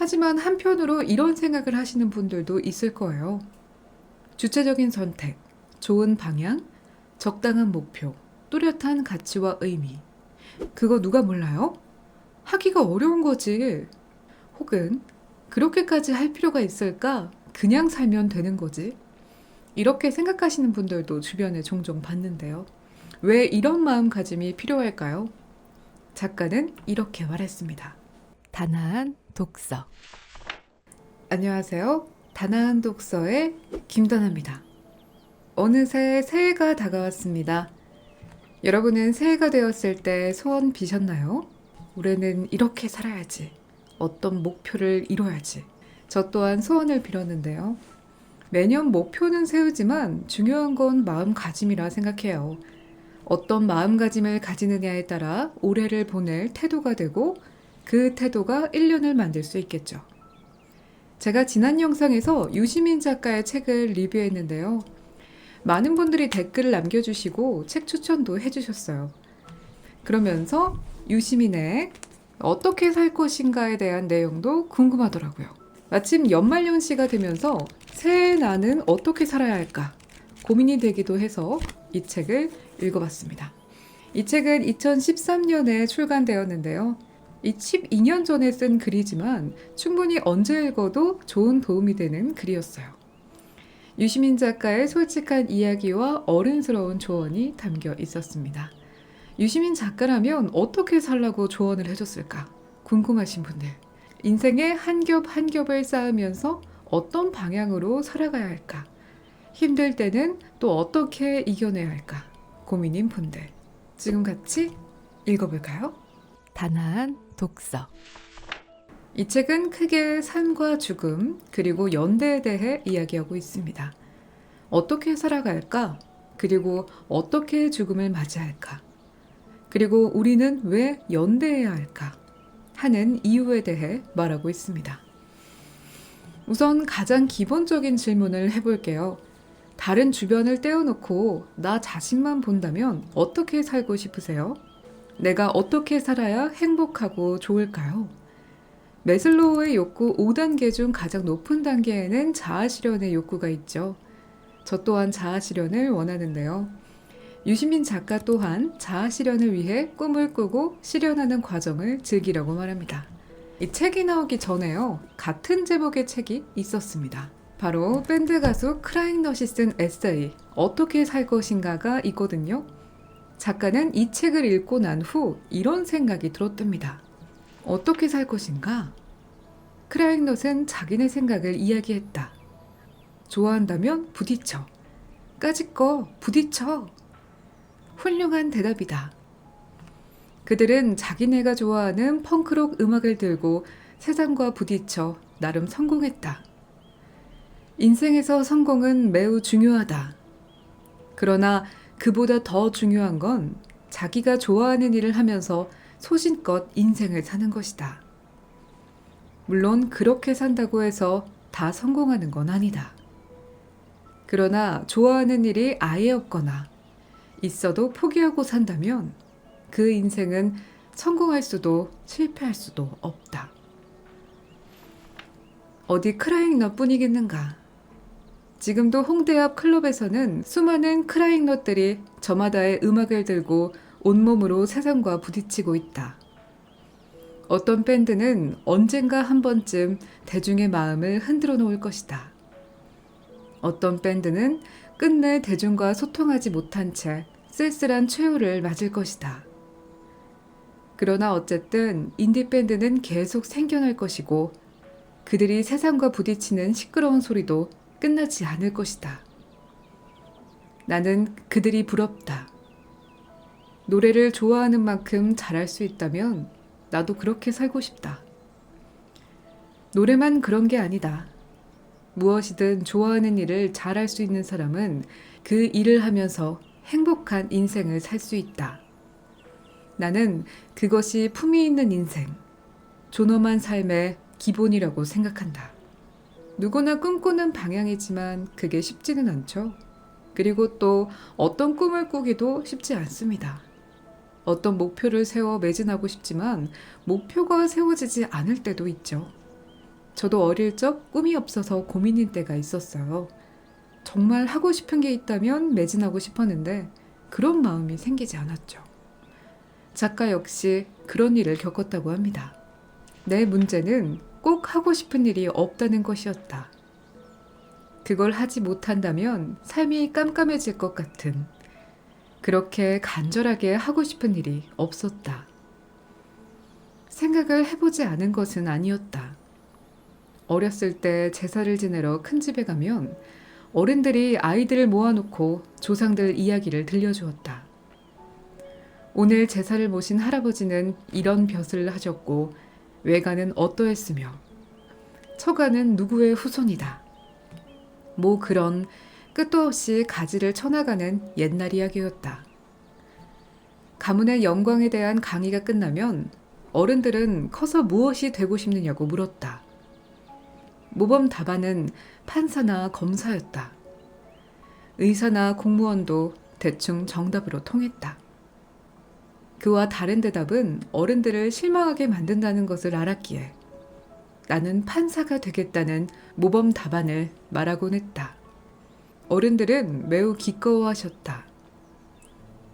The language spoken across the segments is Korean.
하지만 한편으로 이런 생각을 하시는 분들도 있을 거예요. 주체적인 선택, 좋은 방향, 적당한 목표, 뚜렷한 가치와 의미. 그거 누가 몰라요? 하기가 어려운 거지. 혹은 그렇게까지 할 필요가 있을까? 그냥 살면 되는 거지. 이렇게 생각하시는 분들도 주변에 종종 봤는데요. 왜 이런 마음가짐이 필요할까요? 작가는 이렇게 말했습니다. 다나한 독서. 안녕하세요. 다나한 독서의 김다나입니다. 어느새 새해가 다가왔습니다. 여러분은 새해가 되었을 때 소원 비셨나요? 올해는 이렇게 살아야지. 어떤 목표를 이뤄야지. 저 또한 소원을 빌었는데요. 매년 목표는 세우지만 중요한 건 마음가짐이라 생각해요. 어떤 마음가짐을 가지느냐에 따라 올해를 보낼 태도가 되고 그 태도가 1년을 만들 수 있겠죠. 제가 지난 영상에서 유시민 작가의 책을 리뷰했는데요. 많은 분들이 댓글을 남겨주시고 책 추천도 해주셨어요. 그러면서 유시민의 어떻게 살 것인가에 대한 내용도 궁금하더라고요. 마침 연말연시가 되면서 새해 나는 어떻게 살아야 할까 고민이 되기도 해서 이 책을 읽어봤습니다. 이 책은 2013년에 출간되었는데요. 12년 전에 쓴 글이지만 충분히 언제 읽어도 좋은 도움이 되는 글이었어요. 유시민 작가의 솔직한 이야기와 어른스러운 조언이 담겨 있었습니다. 유시민 작가라면 어떻게 살라고 조언을 해줬을까? 궁금하신 분들. 인생의 한 겹 한 겹을 쌓으면서 어떤 방향으로 살아가야 할까? 힘들 때는 또 어떻게 이겨내야 할까? 고민인 분들. 지금 같이 읽어볼까요? 다나한 독서. 이 책은 크게 삶과 죽음, 그리고 연대에 대해 이야기하고 있습니다. 어떻게 살아갈까? 그리고 어떻게 죽음을 맞이할까? 그리고 우리는 왜 연대해야 할까? 하는 이유에 대해 말하고 있습니다. 우선 가장 기본적인 질문을 해볼게요. 다른 주변을 떼어놓고 나 자신만 본다면 어떻게 살고 싶으세요? 내가 어떻게 살아야 행복하고 좋을까요? 매슬로우의 욕구 5단계 중 가장 높은 단계에는 자아실현의 욕구가 있죠. 저 또한 자아실현을 원하는데요. 유시민 작가 또한 자아실현을 위해 꿈을 꾸고 실현하는 과정을 즐기려고 말합니다. 이 책이 나오기 전에요. 같은 제목의 책이 있었습니다. 바로 밴드 가수 크라잉넛이 쓴 에세이 어떻게 살 것인가가 있거든요. 작가는 이 책을 읽고 난 후 이런 생각이 들었답니다. 어떻게 살 것인가? 크라잉넛은 자기네 생각을 이야기했다. 좋아한다면 부딪혀. 까짓거 부딪혀. 훌륭한 대답이다. 그들은 자기네가 좋아하는 펑크록 음악을 들고 세상과 부딪혀 나름 성공했다. 인생에서 성공은 매우 중요하다. 그러나 그보다 더 중요한 건 자기가 좋아하는 일을 하면서 소신껏 인생을 사는 것이다. 물론 그렇게 산다고 해서 다 성공하는 건 아니다. 그러나 좋아하는 일이 아예 없거나 있어도 포기하고 산다면 그 인생은 성공할 수도 실패할 수도 없다. 어디 크라잉넛 뿐이겠는가? 지금도 홍대 앞 클럽에서는 수많은 크라잉넛들이 저마다의 음악을 들고 온몸으로 세상과 부딪히고 있다. 어떤 밴드는 언젠가 한 번쯤 대중의 마음을 흔들어 놓을 것이다. 어떤 밴드는 끝내 대중과 소통하지 못한 채 쓸쓸한 최후를 맞을 것이다. 그러나 어쨌든 인디밴드는 계속 생겨날 것이고 그들이 세상과 부딪히는 시끄러운 소리도 끝나지 않을 것이다. 나는 그들이 부럽다. 노래를 좋아하는 만큼 잘할 수 있다면 나도 그렇게 살고 싶다. 노래만 그런 게 아니다. 무엇이든 좋아하는 일을 잘할 수 있는 사람은 그 일을 하면서 행복한 인생을 살 수 있다. 나는 그것이 품위 있는 인생, 존엄한 삶의 기본이라고 생각한다. 누구나 꿈꾸는 방향이지만 그게 쉽지는 않죠. 그리고 또 어떤 꿈을 꾸기도 쉽지 않습니다. 어떤 목표를 세워 매진하고 싶지만 목표가 세워지지 않을 때도 있죠. 저도 어릴 적 꿈이 없어서 고민인 때가 있었어요. 정말 하고 싶은 게 있다면 매진하고 싶었는데 그런 마음이 생기지 않았죠. 작가 역시 그런 일을 겪었다고 합니다. 내 문제는 꼭 하고 싶은 일이 없다는 것이었다. 그걸 하지 못한다면 삶이 깜깜해질 것 같은, 그렇게 간절하게 하고 싶은 일이 없었다. 생각을 해보지 않은 것은 아니었다. 어렸을 때 제사를 지내러 큰 집에 가면 어른들이 아이들을 모아놓고 조상들 이야기를 들려주었다. 오늘 제사를 모신 할아버지는 이런 벼슬을 하셨고 외가는 어떠했으며 처가는 누구의 후손이다. 뭐 그런 끝도 없이 가지를 쳐나가는 옛날 이야기였다. 가문의 영광에 대한 강의가 끝나면 어른들은 커서 무엇이 되고 싶느냐고 물었다. 모범 답안은 판사나 검사였다. 의사나 공무원도 대충 정답으로 통했다. 그와 다른 대답은 어른들을 실망하게 만든다는 것을 알았기에 나는 판사가 되겠다는 모범 답안을 말하곤 했다. 어른들은 매우 기꺼워하셨다.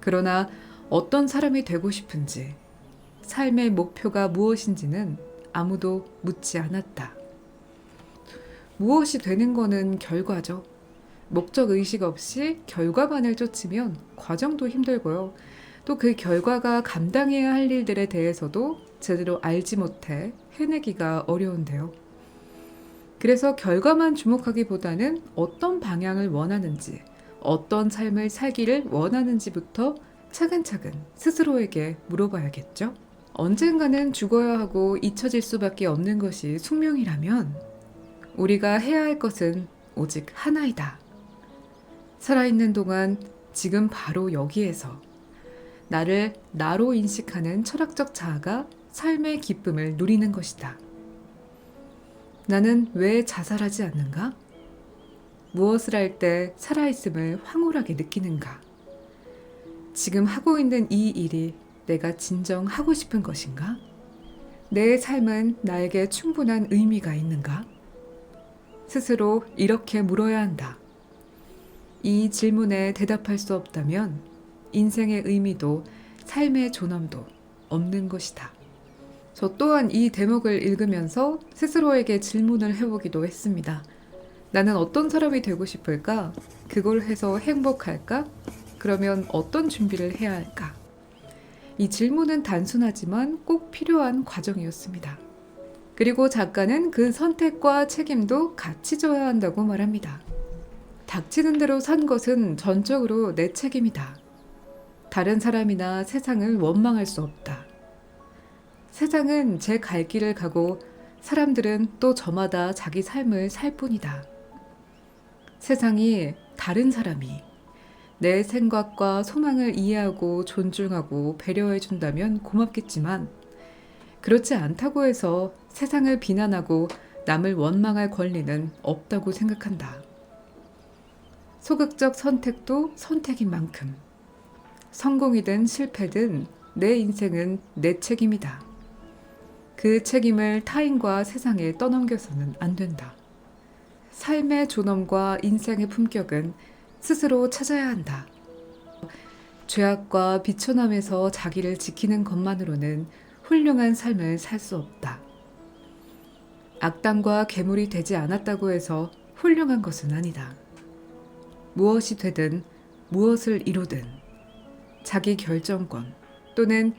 그러나 어떤 사람이 되고 싶은지, 삶의 목표가 무엇인지는 아무도 묻지 않았다. 무엇이 되는 거는 결과죠. 목적 의식 없이 결과만을 쫓으면 과정도 힘들고요. 또 그 결과가 감당해야 할 일들에 대해서도 제대로 알지 못해 해내기가 어려운데요. 그래서 결과만 주목하기보다는 어떤 방향을 원하는지, 어떤 삶을 살기를 원하는지부터 차근차근 스스로에게 물어봐야겠죠. 언젠가는 죽어야 하고 잊혀질 수밖에 없는 것이 숙명이라면 우리가 해야 할 것은 오직 하나이다. 살아있는 동안 지금 바로 여기에서 나를 나로 인식하는 철학적 자아가 삶의 기쁨을 누리는 것이다. 나는 왜 자살하지 않는가? 무엇을 할 때 살아있음을 황홀하게 느끼는가? 지금 하고 있는 이 일이 내가 진정 하고 싶은 것인가? 내 삶은 나에게 충분한 의미가 있는가? 스스로 이렇게 물어야 한다. 이 질문에 대답할 수 없다면 인생의 의미도 삶의 존엄도 없는 것이다. 저 또한 이 대목을 읽으면서 스스로에게 질문을 해보기도 했습니다. 나는 어떤 사람이 되고 싶을까? 그걸 해서 행복할까? 그러면 어떤 준비를 해야 할까? 이 질문은 단순하지만 꼭 필요한 과정이었습니다. 그리고 작가는 그 선택과 책임도 같이 져야 한다고 말합니다. 닥치는 대로 산 것은 전적으로 내 책임이다. 다른 사람이나 세상을 원망할 수 없다. 세상은 제 갈 길을 가고 사람들은 또 저마다 자기 삶을 살 뿐이다. 세상이, 다른 사람이 내 생각과 소망을 이해하고 존중하고 배려해 준다면 고맙겠지만 그렇지 않다고 해서 세상을 비난하고 남을 원망할 권리는 없다고 생각한다. 소극적 선택도 선택인 만큼 성공이든 실패든 내 인생은 내 책임이다. 그 책임을 타인과 세상에 떠넘겨서는 안 된다. 삶의 존엄과 인생의 품격은 스스로 찾아야 한다. 죄악과 비천함에서 자기를 지키는 것만으로는 훌륭한 삶을 살 수 없다. 악당과 괴물이 되지 않았다고 해서 훌륭한 것은 아니다. 무엇이 되든 무엇을 이루든 자기 결정권 또는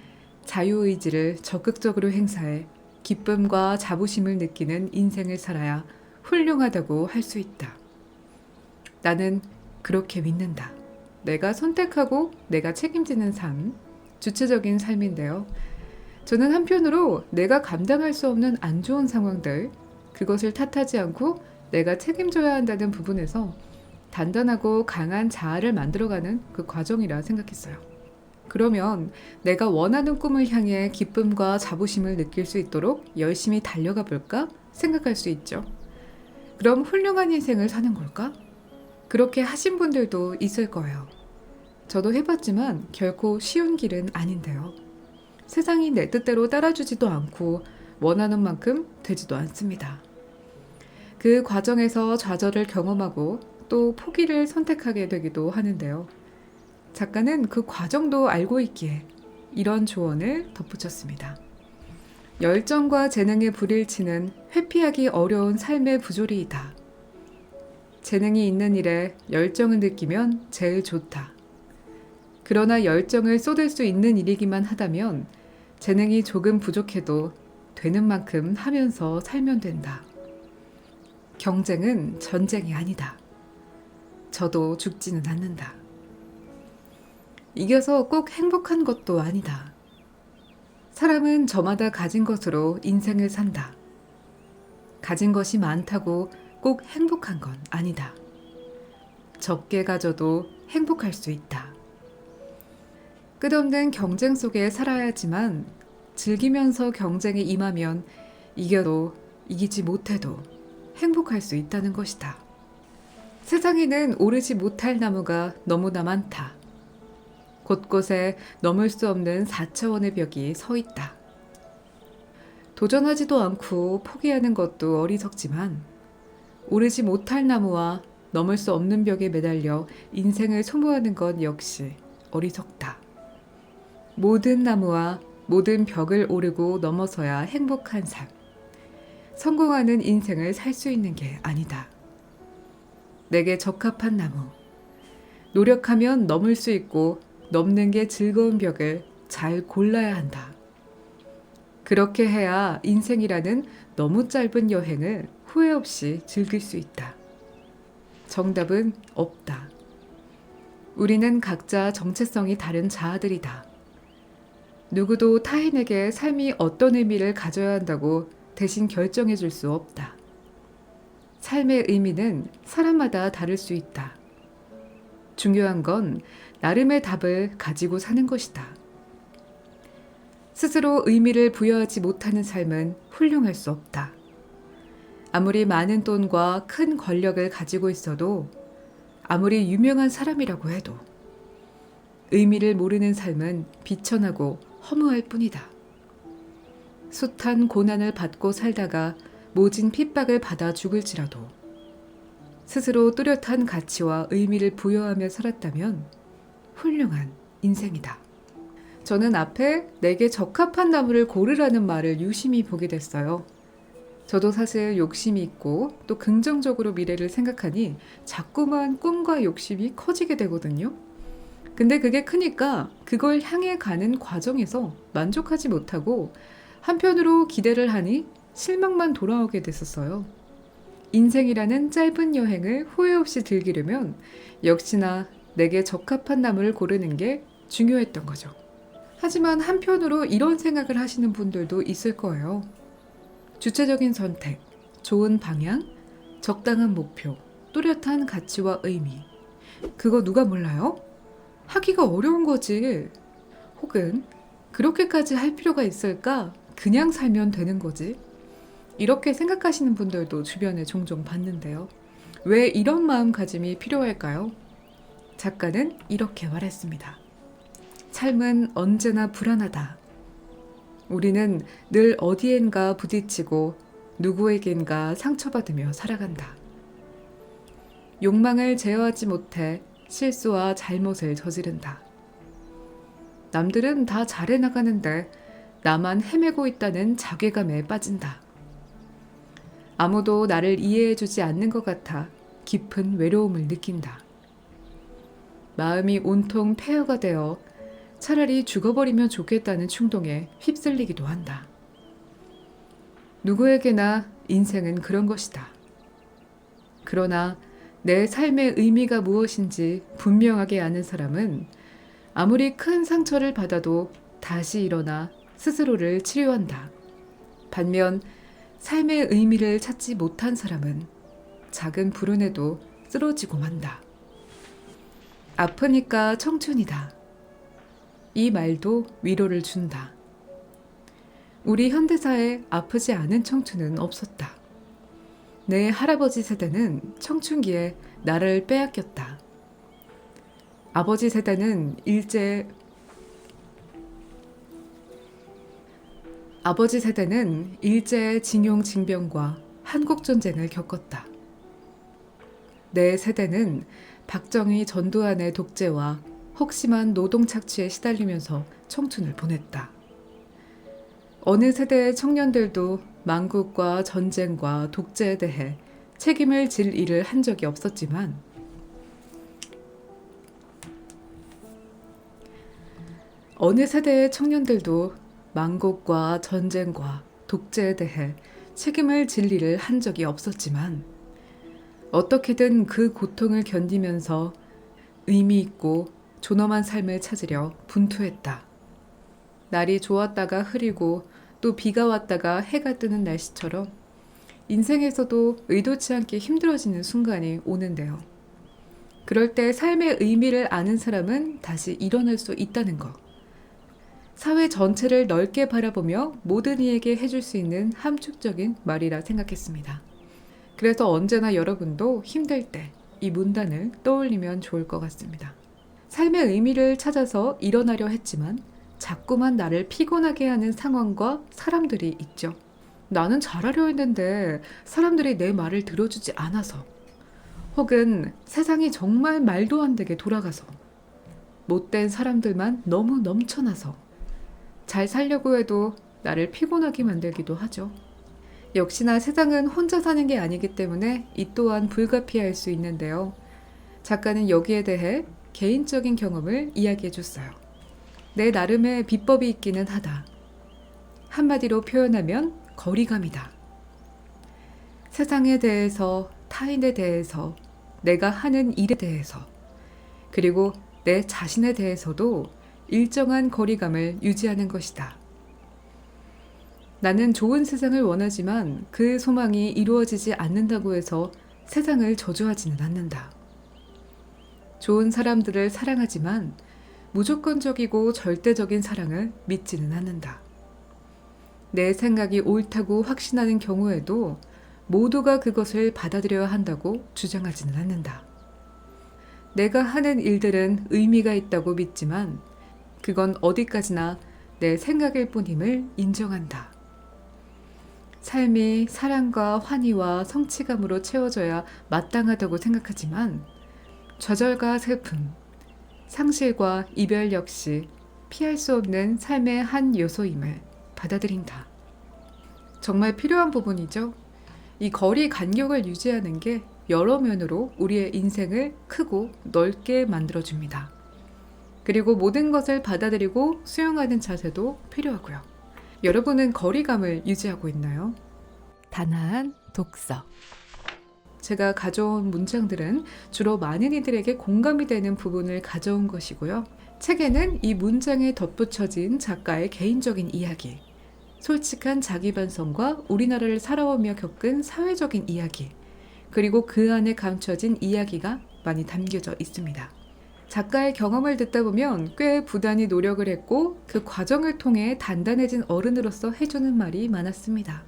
자유의지를 적극적으로 행사해 기쁨과 자부심을 느끼는 인생을 살아야 훌륭하다고 할 수 있다. 나는 그렇게 믿는다. 내가 선택하고 내가 책임지는 삶, 주체적인 삶인데요. 저는 한편으로 내가 감당할 수 없는 안 좋은 상황들, 그것을 탓하지 않고 내가 책임져야 한다는 부분에서 단단하고 강한 자아를 만들어가는 그 과정이라 생각했어요. 그러면 내가 원하는 꿈을 향해 기쁨과 자부심을 느낄 수 있도록 열심히 달려가 볼까 생각할 수 있죠. 그럼 훌륭한 인생을 사는 걸까? 그렇게 하신 분들도 있을 거예요. 저도 해봤지만 결코 쉬운 길은 아닌데요. 세상이 내 뜻대로 따라주지도 않고 원하는 만큼 되지도 않습니다. 그 과정에서 좌절을 경험하고 또 포기를 선택하게 되기도 하는데요. 작가는 그 과정도 알고 있기에 이런 조언을 덧붙였습니다. 열정과 재능의 불일치는 회피하기 어려운 삶의 부조리이다. 재능이 있는 일에 열정을 느끼면 제일 좋다. 그러나 열정을 쏟을 수 있는 일이기만 하다면 재능이 조금 부족해도 되는 만큼 하면서 살면 된다. 경쟁은 전쟁이 아니다. 저도 죽지는 않는다. 이겨서 꼭 행복한 것도 아니다. 사람은 저마다 가진 것으로 인생을 산다. 가진 것이 많다고 꼭 행복한 건 아니다. 적게 가져도 행복할 수 있다. 끝없는 경쟁 속에 살아야지만 즐기면서 경쟁에 임하면 이겨도 이기지 못해도 행복할 수 있다는 것이다. 세상에는 오르지 못할 나무가 너무나 많다. 곳곳에 넘을 수 없는 4차원의 벽이 서 있다. 도전하지도 않고 포기하는 것도 어리석지만 오르지 못할 나무와 넘을 수 없는 벽에 매달려 인생을 소모하는 것 역시 어리석다. 모든 나무와 모든 벽을 오르고 넘어서야 행복한 삶. 성공하는 인생을 살 수 있는 게 아니다. 내게 적합한 나무. 노력하면 넘을 수 있고 넘는 게 즐거운 벽을 잘 골라야 한다. 그렇게 해야 인생이라는 너무 짧은 여행을 후회 없이 즐길 수 있다. 정답은 없다. 우리는 각자 정체성이 다른 자아들이다. 누구도 타인에게 삶이 어떤 의미를 가져야 한다고 대신 결정해 줄 수 없다. 삶의 의미는 사람마다 다를 수 있다. 중요한 건 나름의 답을 가지고 사는 것이다. 스스로 의미를 부여하지 못하는 삶은 훌륭할 수 없다. 아무리 많은 돈과 큰 권력을 가지고 있어도, 아무리 유명한 사람이라고 해도 의미를 모르는 삶은 비천하고 허무할 뿐이다. 숱한 고난을 받고 살다가 모진 핍박을 받아 죽을지라도 스스로 뚜렷한 가치와 의미를 부여하며 살았다면 훌륭한 인생이다. 저는 앞에 내게 적합한 나무를 고르라는 말을 유심히 보게 됐어요. 저도 사실 욕심이 있고 또 긍정적으로 미래를 생각하니 자꾸만 꿈과 욕심이 커지게 되거든요. 근데 그게 크니까 그걸 향해 가는 과정에서 만족하지 못하고 한편으로 기대를 하니 실망만 돌아오게 됐었어요. 인생이라는 짧은 여행을 후회 없이 즐기려면 역시나 내게 적합한 나무를 고르는 게 중요했던 거죠. 하지만 한편으로 이런 생각을 하시는 분들도 있을 거예요. 주체적인 선택, 좋은 방향, 적당한 목표, 뚜렷한 가치와 의미. 그거 누가 몰라요? 하기가 어려운 거지. 혹은 그렇게까지 할 필요가 있을까? 그냥 살면 되는 거지. 이렇게 생각하시는 분들도 주변에 종종 봤는데요. 왜 이런 마음가짐이 필요할까요? 작가는 이렇게 말했습니다. 삶은 언제나 불안하다. 우리는 늘 어디엔가 부딪히고 누구에겐가 상처받으며 살아간다. 욕망을 제어하지 못해 실수와 잘못을 저지른다. 남들은 다 잘해 나가는데 나만 헤매고 있다는 자괴감에 빠진다. 아무도 나를 이해해주지 않는 것 같아 깊은 외로움을 느낀다. 마음이 온통 폐허가 되어 차라리 죽어버리면 좋겠다는 충동에 휩쓸리기도 한다. 누구에게나 인생은 그런 것이다. 그러나 내 삶의 의미가 무엇인지 분명하게 아는 사람은 아무리 큰 상처를 받아도 다시 일어나 스스로를 치료한다. 반면 삶의 의미를 찾지 못한 사람은 작은 불운에도 쓰러지고 만다. 아프니까 청춘이다. 이 말도 위로를 준다. 우리 현대사에 아프지 않은 청춘은 없었다. 내 할아버지 세대는 청춘기에 나를 빼앗겼다. 아버지 세대는 일제 징용 징병과 한국전쟁을 겪었다. 내 세대는 박정희 전두환의 독재와 혹심한 노동 착취에 시달리면서 청춘을 보냈다. 어느 세대의 청년들도 망국과 전쟁과 독재에 대해 책임을 질 일을 한 적이 없었지만 어느 세대의 청년들도 망국과 전쟁과 독재에 대해 책임을 질 일을 한 적이 없었지만 어떻게든 그 고통을 견디면서 의미 있고 존엄한 삶을 찾으려 분투했다. 날이 좋았다가 흐리고 또 비가 왔다가 해가 뜨는 날씨처럼 인생에서도 의도치 않게 힘들어지는 순간이 오는데요. 그럴 때 삶의 의미를 아는 사람은 다시 일어날 수 있다는 것. 사회 전체를 넓게 바라보며 모든 이에게 해줄 수 있는 함축적인 말이라 생각했습니다. 그래서 언제나 여러분도 힘들 때 이 문단을 떠올리면 좋을 것 같습니다. 삶의 의미를 찾아서 일어나려 했지만 자꾸만 나를 피곤하게 하는 상황과 사람들이 있죠. 나는 잘하려 했는데 사람들이 내 말을 들어주지 않아서, 혹은 세상이 정말 말도 안 되게 돌아가서, 못된 사람들만 너무 넘쳐나서 잘 살려고 해도 나를 피곤하게 만들기도 하죠. 역시나 세상은 혼자 사는 게 아니기 때문에 이 또한 불가피할 수 있는데요. 작가는 여기에 대해 개인적인 경험을 이야기해 줬어요. 내 나름의 비법이 있기는 하다. 한마디로 표현하면 거리감이다. 세상에 대해서, 타인에 대해서, 내가 하는 일에 대해서, 그리고 내 자신에 대해서도 일정한 거리감을 유지하는 것이다. 나는 좋은 세상을 원하지만 그 소망이 이루어지지 않는다고 해서 세상을 저주하지는 않는다. 좋은 사람들을 사랑하지만 무조건적이고 절대적인 사랑을 믿지는 않는다. 내 생각이 옳다고 확신하는 경우에도 모두가 그것을 받아들여야 한다고 주장하지는 않는다. 내가 하는 일들은 의미가 있다고 믿지만 그건 어디까지나 내 생각일 뿐임을 인정한다. 삶이 사랑과 환희와 성취감으로 채워져야 마땅하다고 생각하지만 좌절과 슬픔, 상실과 이별 역시 피할 수 없는 삶의 한 요소임을 받아들인다. 정말 필요한 부분이죠. 이 거리 간격을 유지하는 게 여러 면으로 우리의 인생을 크고 넓게 만들어줍니다. 그리고 모든 것을 받아들이고 수용하는 자세도 필요하고요. 여러분은 거리감을 유지하고 있나요? 단아한 독서. 제가 가져온 문장들은 주로 많은 이들에게 공감이 되는 부분을 가져온 것이고요. 책에는 이 문장에 덧붙여진 작가의 개인적인 이야기, 솔직한 자기 반성과 우리나라를 살아오며 겪은 사회적인 이야기, 그리고 그 안에 감춰진 이야기가 많이 담겨져 있습니다. 작가의 경험을 듣다 보면 꽤 부단히 노력을 했고 그 과정을 통해 단단해진 어른으로서 해주는 말이 많았습니다.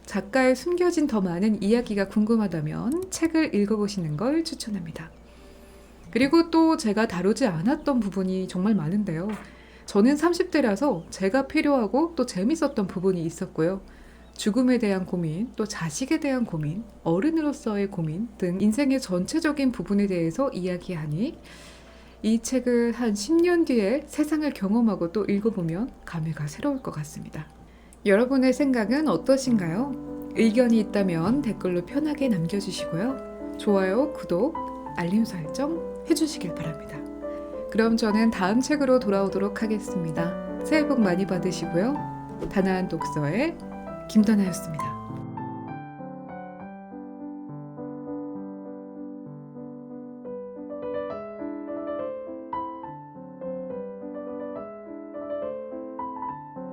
작가의 숨겨진 더 많은 이야기가 궁금하다면 책을 읽어보시는 걸 추천합니다. 그리고 또 제가 다루지 않았던 부분이 정말 많은데요. 저는 30대라서 제가 필요하고 또 재밌었던 부분이 있었고요. 죽음에 대한 고민, 또 자식에 대한 고민, 어른으로서의 고민 등 인생의 전체적인 부분에 대해서 이야기하니 이 책을 한 10년 뒤에 세상을 경험하고 또 읽어보면 감회가 새로울 것 같습니다. 여러분의 생각은 어떠신가요? 의견이 있다면 댓글로 편하게 남겨주시고요. 좋아요, 구독, 알림 설정 해주시길 바랍니다. 그럼 저는 다음 책으로 돌아오도록 하겠습니다. 새해 복 많이 받으시고요. 단아한 독서의 김다나였습니다.